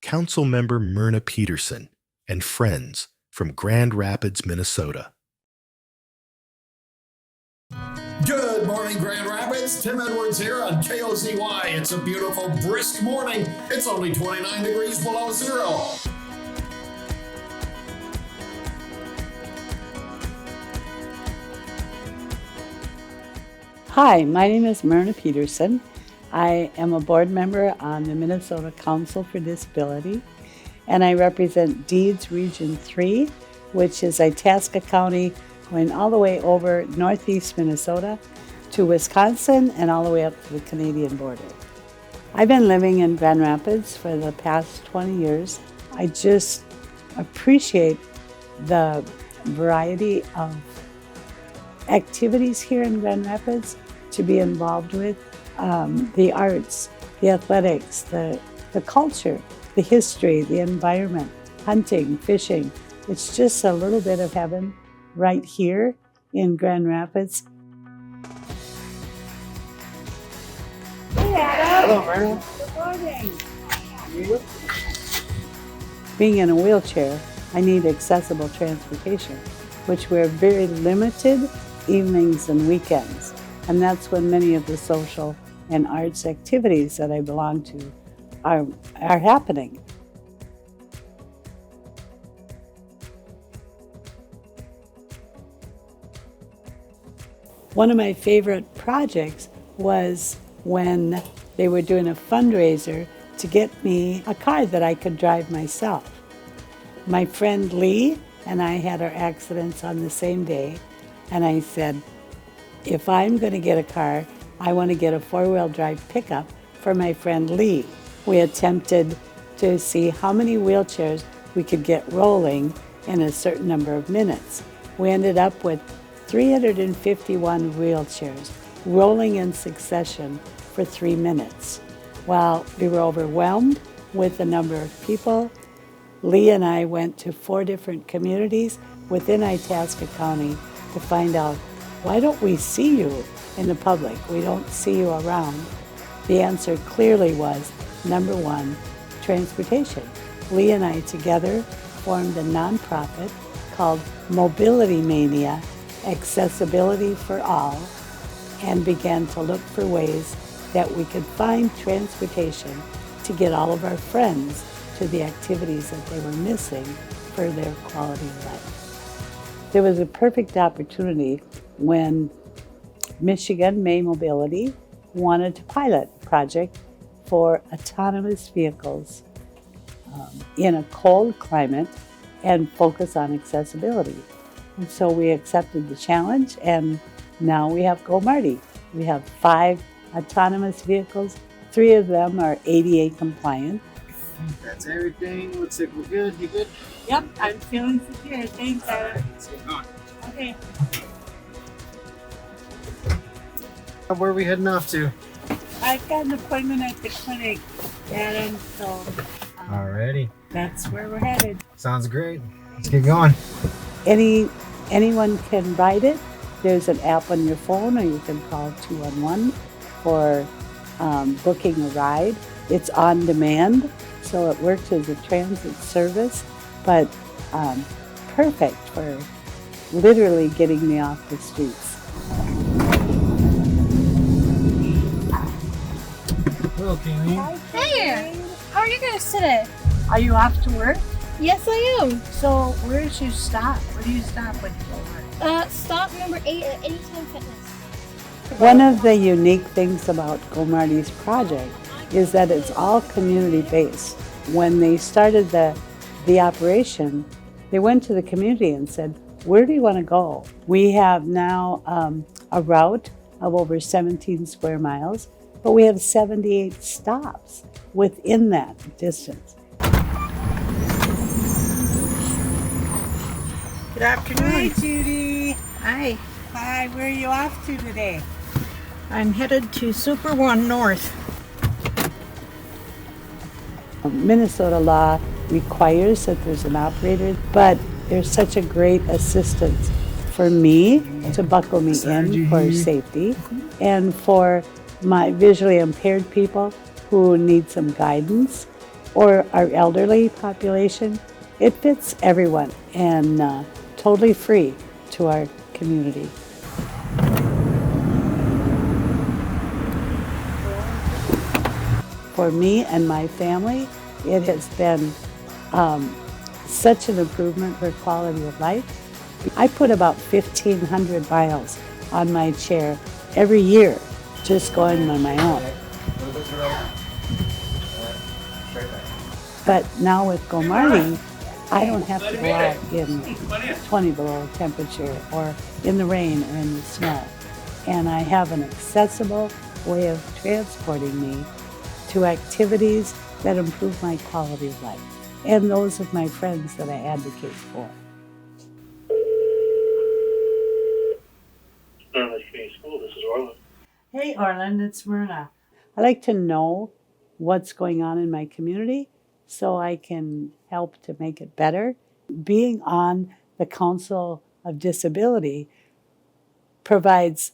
Council Member Myrna Peterson and friends from Grand Rapids, Minnesota. Good morning, Grand Rapids. Tim Edwards here on KOZY. It's a beautiful, brisk morning. It's only 29 degrees below zero. Hi, my name is Myrna Peterson. I am a board member on the Minnesota Council for Disability, and I represent Deeds Region 3, which is Itasca County, going all the way over northeast Minnesota to Wisconsin and all the way up to the Canadian border. I've been living in Grand Rapids for the past 20 years. I just appreciate the variety of activities here in Grand Rapids to be involved with. The arts, the athletics, the culture, the history, the environment, hunting, fishing. It's just a little bit of heaven right here in Grand Rapids. Hey, Adam. Hello, Myrna. Good morning. Being in a wheelchair, I need accessible transportation, which we're very limited evenings and weekends. And that's when many of the social and arts activities that I belong to are happening. One of my favorite projects was when they were doing a fundraiser to get me a car that I could drive myself. My friend Lee and I had our accidents on the same day, and I said, if I'm going to get a car, I want to get a four-wheel drive pickup for my friend Lee. We attempted to see how many wheelchairs we could get rolling in a certain number of minutes. We ended up with 351 wheelchairs rolling in succession for 3 minutes. While we were overwhelmed with the number of people, Lee and I went to 4 different communities within Itasca County to find out, why don't we see you in the public? We don't see you around. The answer clearly was, number 1, transportation. Lee and I together formed a nonprofit called Mobility Mania, Accessibility for All, and began to look for ways that we could find transportation to get all of our friends to the activities that they were missing for their quality of life. There was a perfect opportunity when Michigan May Mobility wanted to pilot a project for autonomous vehicles in a cold climate and focus on accessibility. And so we accepted the challenge, and now we have goMARTI. We have 5 autonomous vehicles. 3 of them are ADA compliant. That's everything. Looks like we're good. You good? Yep, I'm feeling secure. Thanks, Adam. Let's get going. Okay. Where are we heading off to? I've got an appointment at the clinic, Adam, so Alrighty. that's where we're headed. Sounds great. Let's get going. Anyone can ride it. There's an app on your phone, or you can call 211 for booking a ride. It's on demand, so it works as a transit service, but perfect for literally getting me off the streets. Hello, Kayleen. Hey, how are you guys today? Are you off to work? Yes, I am. So where's your stop? Where do you stop when you go to work? Stop number 8 at Anytime Fitness. One of the unique things about goMARTI's project is that it's all community-based. When they started the operation, they went to the community and said, where do you want to go? We have now a route of over 17 square miles, but we have 78 stops within that distance. Good afternoon. Hi, Judy. Hi. Hi, where are you off to today? I'm headed to Super One North. Minnesota law requires that there's an operator, but there's such a great assistance for me to buckle me in for safety, and for my visually impaired people who need some guidance. or our elderly population. It fits everyone and totally free to our community. For me and my family, it has been such an improvement for quality of life. I put about 1,500 miles on my chair every year, just going on my own. But now with goMARTI, I don't have to go out in 20 below temperature or in the rain or in the snow. And I have an accessible way of transporting me to activities that improve my quality of life and those of my friends that I advocate for. Community School, this is Orland. Hey Orland, it's Myrna. I like to know what's going on in my community so I can help to make it better. Being on the Council of Disability provides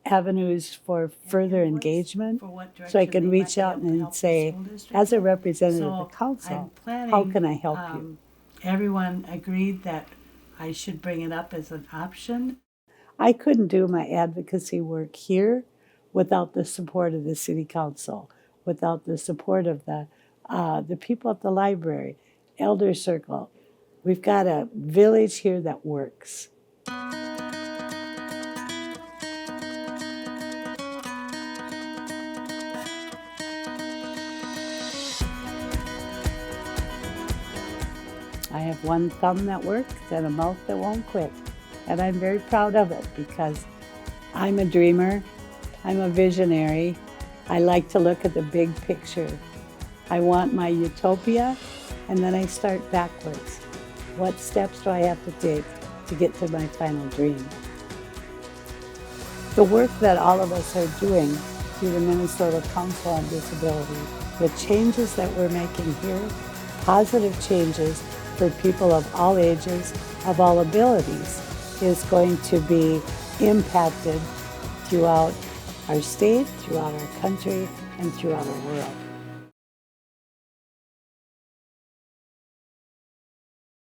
avenues for further engagement, so I can reach out and say, as a representative of the council, how can I help you? Everyone agreed that I should bring it up as an option. I couldn't do my advocacy work here without the support of the city council, without the support of the people at the library, Elder Circle. We've got a village here that works. I have one thumb that works and a mouth that won't quit. And I'm very proud of it because I'm a dreamer, I'm a visionary. I like to look at the big picture. I want my utopia, and then I start backwards. What steps do I have to take to get to my final dream? The work that all of us are doing through the Minnesota Council on Disability, the changes that we're making here, positive changes for people of all ages, of all abilities, is going to be impacted throughout our state, throughout our country, and throughout our world.